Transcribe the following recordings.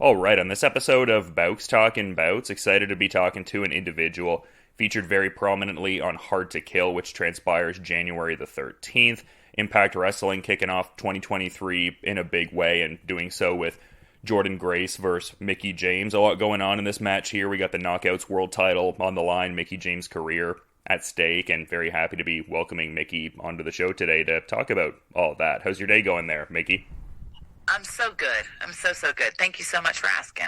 All right, on this episode of Bowks Talking Bouts, excited to be talking to an individual featured very prominently on Hard to Kill, which transpires January the 13th. Impact Wrestling kicking off 2023 in a big way and doing so with Jordynne Grace versus Mickie James. A lot going on in this match here. We got the Knockouts World title on the line, Mickie James' career at stake, and very happy to be welcoming Mickie onto the show today to talk about all that. How's your day going there, Mickie? I'm so good. I'm so good. Thank you so much for asking.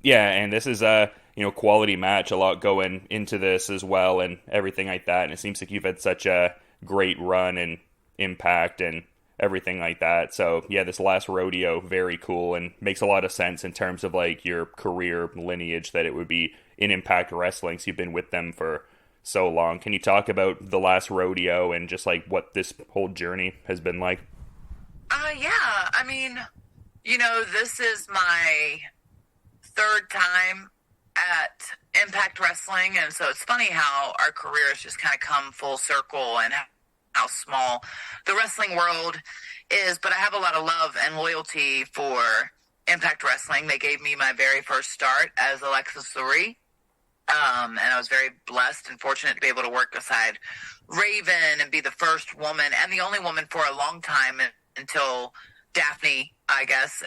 Yeah, and this is a quality match. A lot going into this as well, and everything like that. And it seems like you've had such a great run and impact and everything like that. So yeah, this last rodeo, very cool and makes a lot of sense in terms of like your career lineage that it would be in Impact Wrestling. So you've been with them for so long. Can you talk about the last rodeo and just like what this whole journey has been like? Yeah. This is my third time at Impact Wrestling, and so it's funny how our careers just kind of come full circle and how small the wrestling world is. But I have a lot of love and loyalty for Impact Wrestling. They gave me my very first start as Alexis Lurie. And I was very blessed and fortunate to be able to work beside Raven and be the first woman and the only woman for a long time until Daphne, I guess,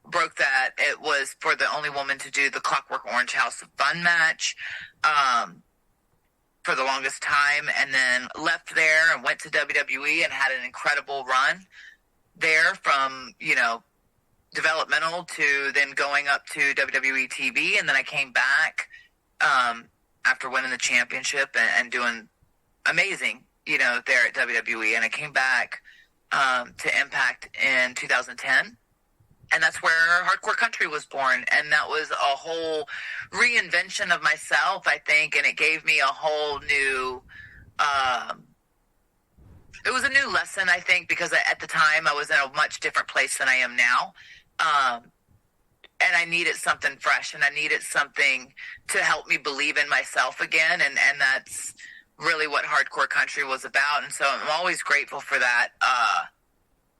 broke that. It was for the only woman to do the Clockwork Orange House of Fun match for the longest time, and then left there and went to WWE and had an incredible run there from, developmental to then going up to WWE TV. And then I came back after winning the championship and doing amazing, there at WWE. And I came back to Impact in 2010. And that's where Hardcore Country was born. And that was a whole reinvention of myself, I think. And it gave me a whole new, it was a new lesson, I think, because at the time I was in a much different place than I am now. And I needed something fresh, and I needed something to help me believe in myself again. And that's really what Hardcore Country was about. And so I'm always grateful for that.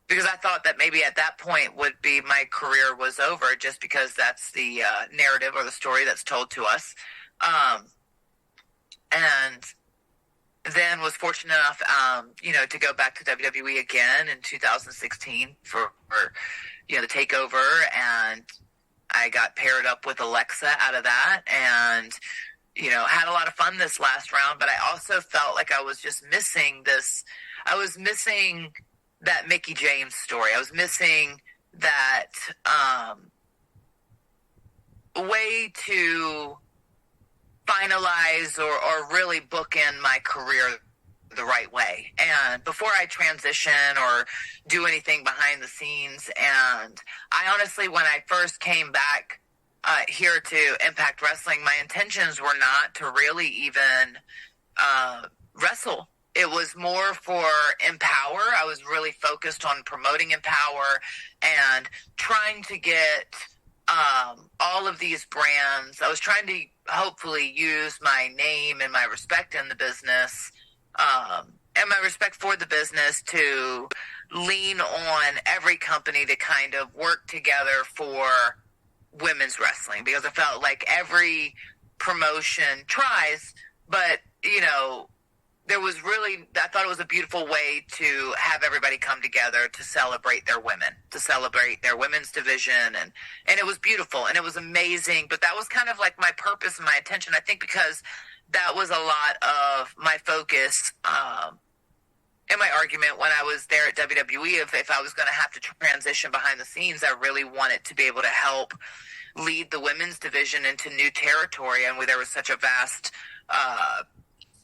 Because I thought that maybe at that point would be my career was over, just because that's the narrative or the story that's told to us. And then was fortunate enough, to go back to WWE again in 2016 for the takeover, and I got paired up with Alexa out of that, and had a lot of fun this last round. But I also felt like I was just missing this. I was missing that Mickie James story. I was missing that way to finalize or really bookend my career the right way. And before I transition or do anything behind the scenes, and I honestly, when I first came back here to Impact Wrestling, my intentions were not to really even wrestle. It was more for Empower. I was really focused on promoting Empower and trying to get all of these brands. I was trying to hopefully use my name and my respect in the business and my respect for the business to lean on every company to kind of work together for women's wrestling, because I felt like every promotion tries, but there was really, I thought it was a beautiful way to have everybody come together to celebrate their women, to celebrate their women's division. And it was beautiful and it was amazing. But that was kind of like my purpose and my intention, I think, because that was a lot of my focus in my argument when I was there at WWE. If I was going to have to transition behind the scenes, I really wanted to be able to help lead the women's division into new territory. And where there was such a vast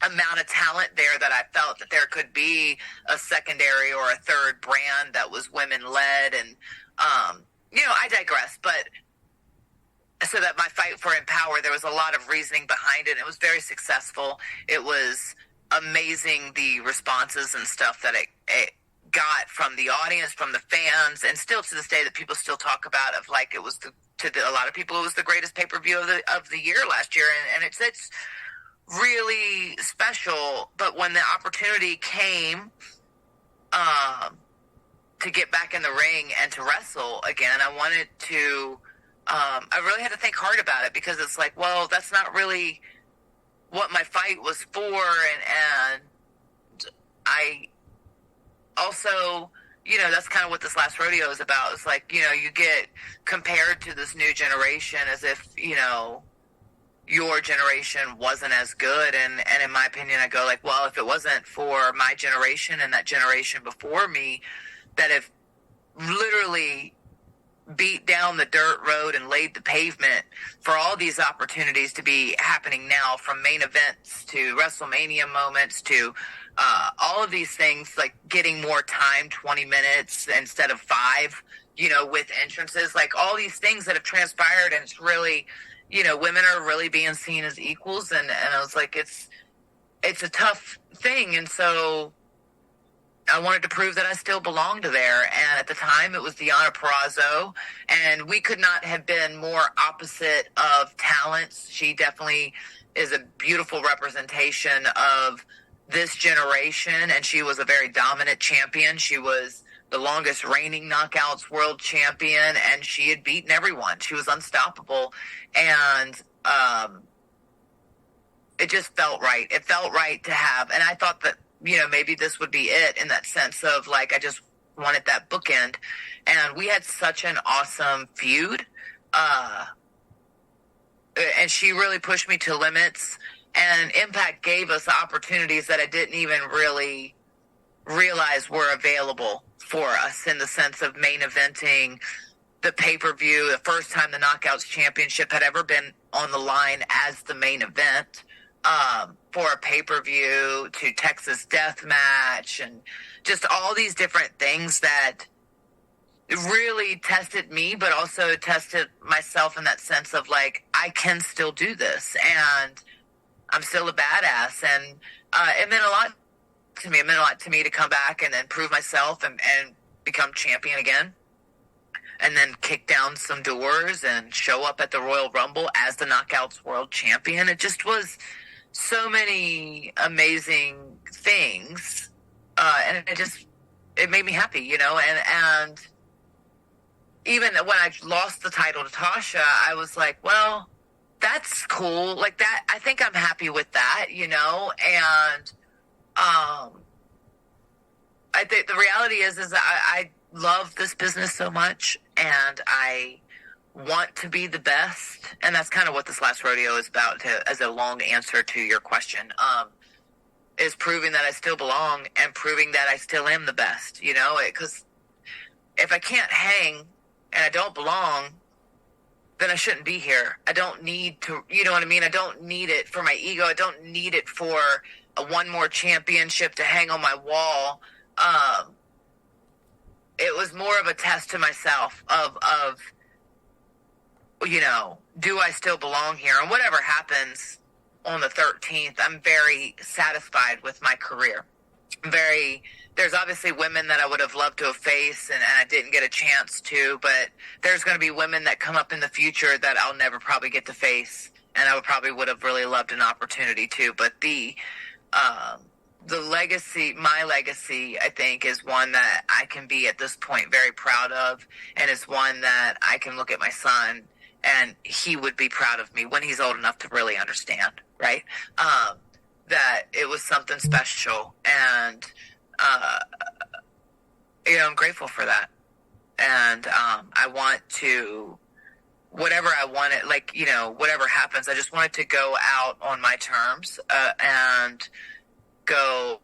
amount of talent there that I felt that there could be a secondary or a third brand that was women-led. And, I digress. But so that my fight for Empower, there was a lot of reasoning behind it. It was very successful. It was amazing, the responses and stuff that it got from the audience, from the fans, and still to this day that people still talk about, of like it was a lot of people, it was the greatest pay-per-view of the year last year. And it's really special. But when the opportunity came to get back in the ring and to wrestle again, I wanted to, I really had to think hard about it, because it's like, well, that's not really what my fight was for. And I also, that's kind of what this last rodeo is about. It's like, you get compared to this new generation as if, your generation wasn't as good. And in my opinion, I go like, well, if it wasn't for my generation and that generation before me that have literally beat down the dirt road and laid the pavement for all these opportunities to be happening now, from main events to WrestleMania moments to all of these things, like getting more time, 20 minutes instead of 5, with entrances, like all these things that have transpired. And it's really, women are really being seen as equals. And I was like, it's a tough thing. And so I wanted to prove that I still belonged there. And at the time, it was Deonna Purrazzo, and we could not have been more opposite of talents. She definitely is a beautiful representation of this generation, and she was a very dominant champion. She was the longest reigning Knockouts world champion, and she had beaten everyone. She was unstoppable, and it just felt right. It felt right to have, and I thought that, maybe this would be it, in that sense of like, I just wanted that bookend. And we had such an awesome feud. And she really pushed me to limits, and Impact gave us opportunities that I didn't even really realize were available for us, in the sense of main eventing the pay-per-view, the first time the Knockouts Championship had ever been on the line as the main event. For a pay-per-view, to Texas Death Match, and just all these different things that really tested me, but also tested myself, in that sense of like, I can still do this, and I'm still a badass. And it meant a lot to me. It meant a lot to me to come back and then prove myself and become champion again, and then kick down some doors and show up at the Royal Rumble as the Knockouts World Champion. It just was so many amazing things, and it made me happy, and even when I lost the title to Tasha, I was like, well, that's cool, like that, I think I'm happy with that, and I think the reality is I love this business so much, and I want to be the best, and that's kind of what this last rodeo is about, as a long answer to your question, is proving that I still belong and proving that I still am the best, because if I can't hang and I don't belong, then I shouldn't be here. I don't need to, you know what I mean? I don't need it for my ego. I don't need it for one more championship to hang on my wall. It was more of a test to myself of do I still belong here? And whatever happens on the 13th, I'm very satisfied with my career. There's obviously women that I would have loved to have faced, and I didn't get a chance to, but there's going to be women that come up in the future that I'll never probably get to face, and I would have really loved an opportunity to. But the legacy, my legacy, I think, is one that I can be at this point very proud of, and is one that I can look at my son and he would be proud of me when he's old enough to really understand, right? That it was something special, and I'm grateful for that. And I want to, whatever I wanted, like, whatever happens, I just wanted to go out on my terms and go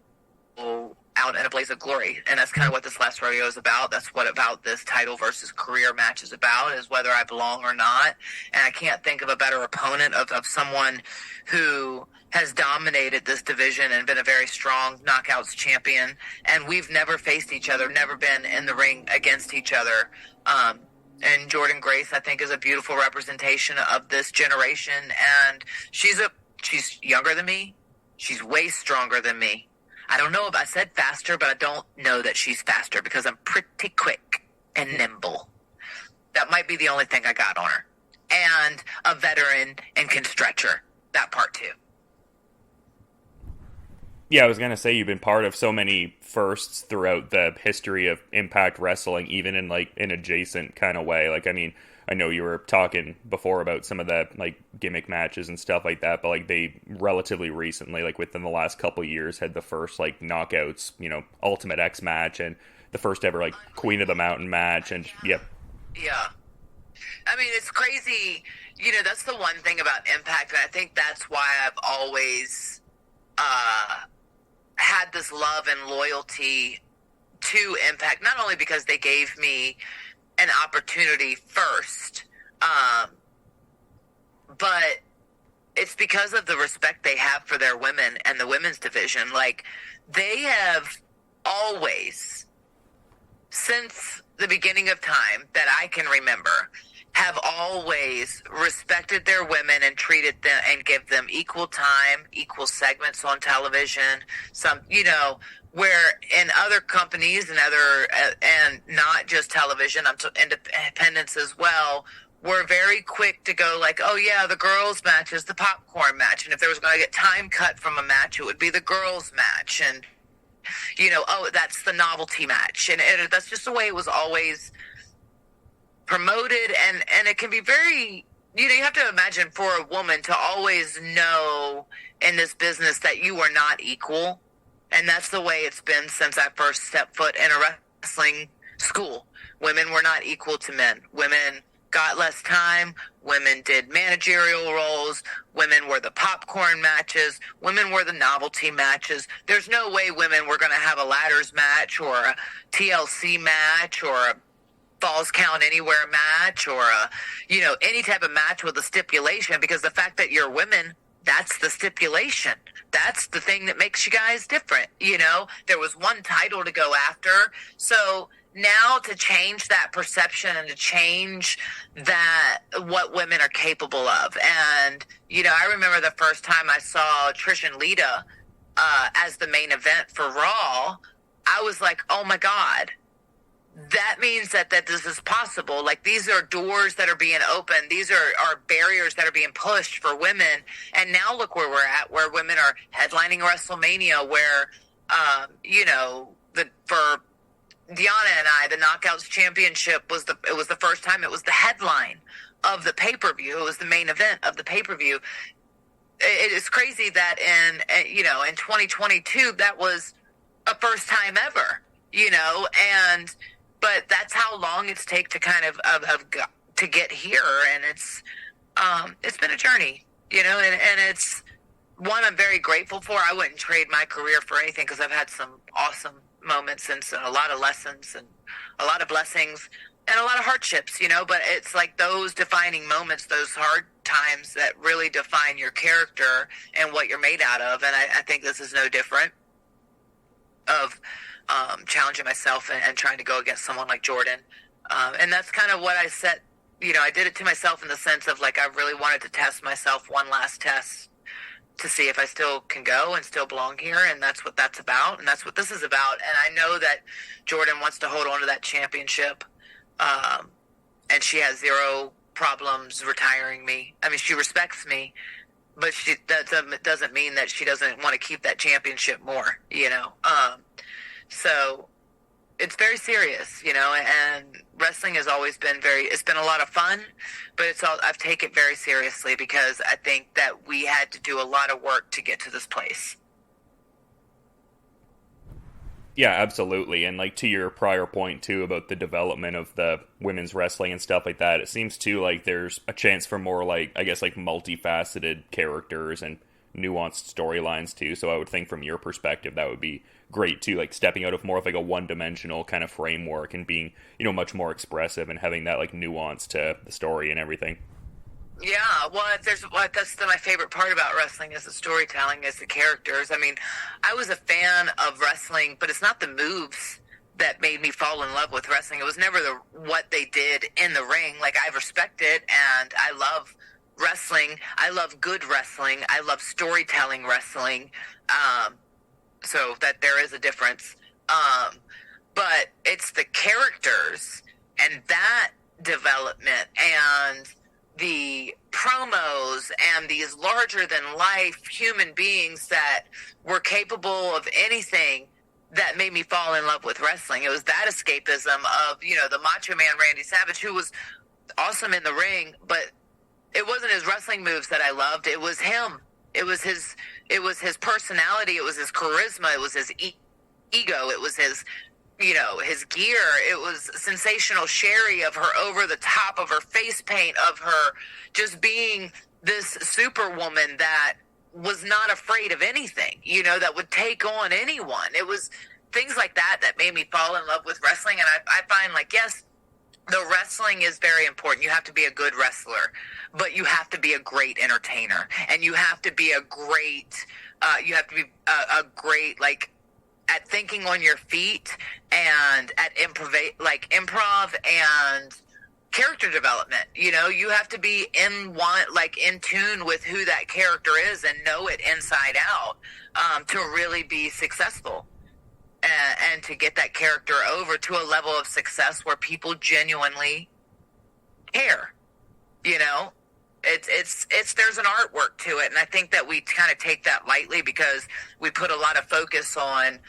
out in a blaze of glory. And that's kind of what this last rodeo is about. That's what about this title versus career match is about, is whether I belong or not. And I can't think of a better opponent of someone who has dominated this division and been a very strong Knockouts champion. And we've never faced each other, never been in the ring against each other. And Jordynne Grace, I think, is a beautiful representation of this generation. And she's younger than me. She's way stronger than me. I don't know if I said faster, but I don't know that she's faster, because I'm pretty quick and nimble. That might be the only thing I got on her. And a veteran and can stretch her. That part too. Yeah, I was gonna say you've been part of so many firsts throughout the history of Impact Wrestling, even in like an adjacent kind of way. Like, I mean, I know you were talking before about some of the like gimmick matches and stuff like that, but like they relatively recently, like within the last couple years, had the first like knockouts, Ultimate X match and the first ever like Queen of the Mountain match, and yeah, Yeah. I mean, it's crazy. That's the one thing about Impact, and I think that's why I've always had this love and loyalty to Impact, not only because they gave me an opportunity first, but it's because of the respect they have for their women and the women's division. Like, they have always, since the beginning of time that I can remember, have always respected their women and treated them and give them equal time, equal segments on television. Where in other companies and not just television, independents as well, we're very quick to go like, oh yeah, the girls match is the popcorn match. And if there was going to get time cut from a match, it would be the girls match. And, oh, that's the novelty match. And that's just the way it was always promoted. And it can be very, you have to imagine for a woman to always know in this business that you are not equal. And that's the way it's been since I first stepped foot in a wrestling school. Women were not equal to men. Women got less time. Women did managerial roles. Women were the popcorn matches. Women were the novelty matches. There's no way women were going to have a ladders match or a TLC match or a Falls Count Anywhere match or any type of match with a stipulation, because the fact that you're women, that's the stipulation. That's the thing that makes you guys different. There was one title to go after. So now to change that perception and to change that, what women are capable of. And, I remember the first time I saw Trish and Lita as the main event for Raw, I was like, oh my God. That means that this is possible. Like, these are doors that are being opened. These are barriers that are being pushed for women. And now look where we're at, where women are headlining WrestleMania, where, for Deanna and I, the Knockouts Championship was the first time it was the headline of the pay-per-view. It was the main event of the pay-per-view. It is crazy that in 2022, that was a first time ever, but that's how long it's take to kind of to get here. And it's been a journey, and it's one I'm very grateful for. I wouldn't trade my career for anything, because I've had some awesome moments and a lot of lessons and a lot of blessings and a lot of hardships, but it's like those defining moments, those hard times, that really define your character and what you're made out of. And I think this is no different of challenging myself and trying to go against someone like Jordynne. And that's kind of what I set, I did it to myself in the sense of like, I really wanted to test myself one last test to see if I still can go and still belong here. And that's what that's about. And that's what this is about. And I know that Jordynne wants to hold on to that championship. And she has zero problems retiring me. I mean, she respects me, but that doesn't mean that she doesn't want to keep that championship more, so it's very serious, and wrestling has always been it's been a lot of fun, but I've taken it very seriously, because I think that we had to do a lot of work to get to this place. Yeah, absolutely. And like to your prior point too about the development of the women's wrestling and stuff like that, it seems too like there's a chance for more like, I guess, like multifaceted characters and nuanced storylines too. So I would think from your perspective that would be great too, like stepping out of more of like a one-dimensional kind of framework and being, much more expressive and having that like nuance to the story and everything. Yeah, well, that's my favorite part about wrestling, is the storytelling, is the characters. I mean, I was a fan of wrestling, but it's not the moves that made me fall in love with wrestling. It was never what they did in the ring. Like, I respect it, and I love wrestling. I love good wrestling. I love storytelling wrestling. So that there is a difference. But it's the characters and that development and the promos and these larger than life human beings that were capable of anything that made me fall in love with wrestling. It was that escapism of, the Macho Man Randy Savage, who was awesome in the ring, but it wasn't his wrestling moves that I loved. It was him. It was his personality. It was his charisma. It was his ego. It was his gear. It was Sensational Sherry, of her over the top, of her face paint, of her just being this superwoman that was not afraid of anything, that would take on anyone. It was things like that that made me fall in love with wrestling. And I find, like, yes, the wrestling is very important. You have to be a good wrestler, but you have to be a great entertainer, and you have to be a great, like, at thinking on your feet and at improv and character development. You have to be in tune with who that character is and know it inside out, to really be successful. And to get that character over to a level of success where people genuinely care. It's there's an artwork to it, and I think that we kind of take that lightly because we put a lot of focus on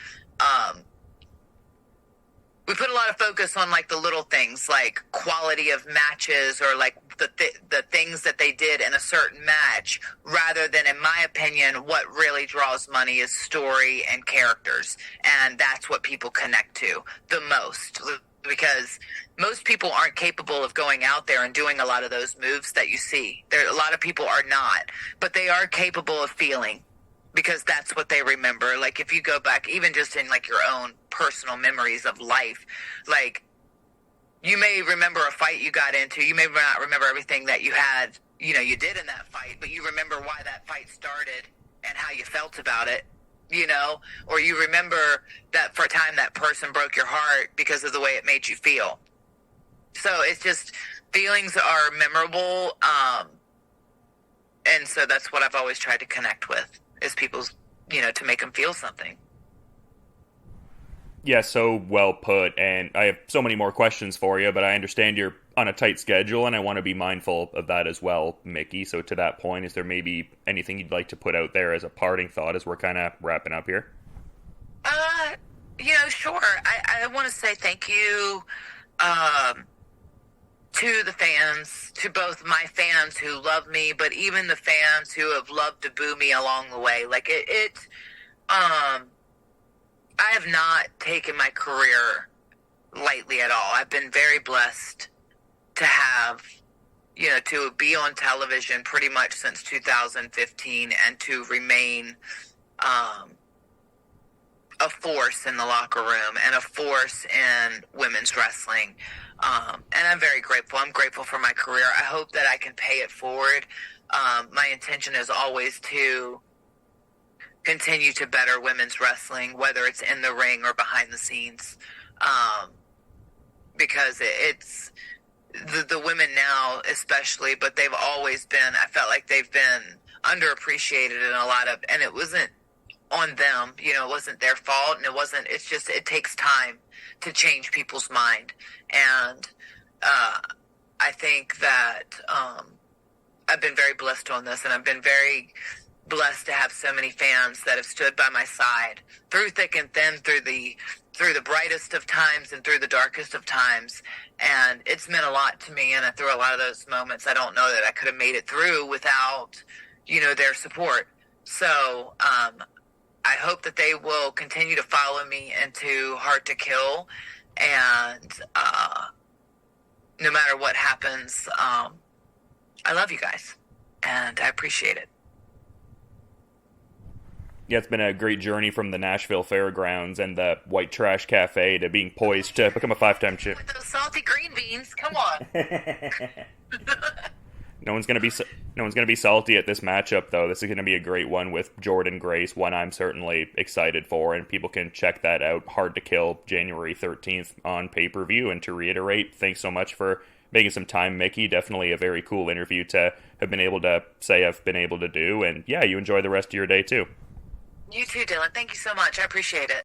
like the little things, like quality of matches, or like the things that they did in a certain match, rather than, in my opinion, what really draws money is story and characters. And that's what people connect to the most, because most people aren't capable of going out there and doing a lot of those moves that you see. A lot of people are not, but they are capable of feeling, because that's what they remember. Like, if you go back, even just in like your own personal memories of life, like, you may remember a fight you got into. You may not remember everything that you had, you did in that fight, but you remember why that fight started and how you felt about it, or you remember that for a time that person broke your heart because of the way it made you feel. So it's just, feelings are memorable. And so that's what I've always tried to connect with, is people's, to make them feel something. Yeah, so well put, and I have so many more questions for you, but I understand you're on a tight schedule, and I want to be mindful of that as well, Mickie. So to that point, is there maybe anything you'd like to put out there as a parting thought as we're kind of wrapping up here? Sure. I want to say thank you to the fans, to both my fans who love me, but even the fans who have loved to boo me along the way. Like, I have not taken my career lightly at all. I've been very blessed to have, to be on television pretty much since 2015, and to remain a force in the locker room and a force in women's wrestling. And I'm very grateful. I'm grateful for my career. I hope that I can pay it forward. My intention is always to continue to better women's wrestling, whether it's in the ring or behind the scenes, because it's the women now especially, but they've always been, I felt like they've been underappreciated in a lot of, and it wasn't on them, it wasn't their fault, and it's just, it takes time to change people's mind. And I think that I've been very blessed on this, and I've been very blessed to have so many fans that have stood by my side through thick and thin, through the brightest of times and through the darkest of times. And it's meant a lot to me. And through a lot of those moments, I don't know that I could have made it through without, their support. So I hope that they will continue to follow me into Hard to Kill. And no matter what happens, I love you guys, and I appreciate it. Yeah, it's been a great journey from the Nashville Fairgrounds and the White Trash Cafe to being poised to become a 5-time champ. With those salty green beans, come on. No one's gonna be salty at this matchup, though. This is gonna be a great one with Jordynne Grace, one I'm certainly excited for, and people can check that out. Hard to Kill, January 13th on pay-per-view. And to reiterate, thanks so much for making some time, Mickie. Definitely a very cool interview to have been able to say I've been able to do. And yeah, you enjoy the rest of your day too. You too, Dylan. Thank you so much. I appreciate it.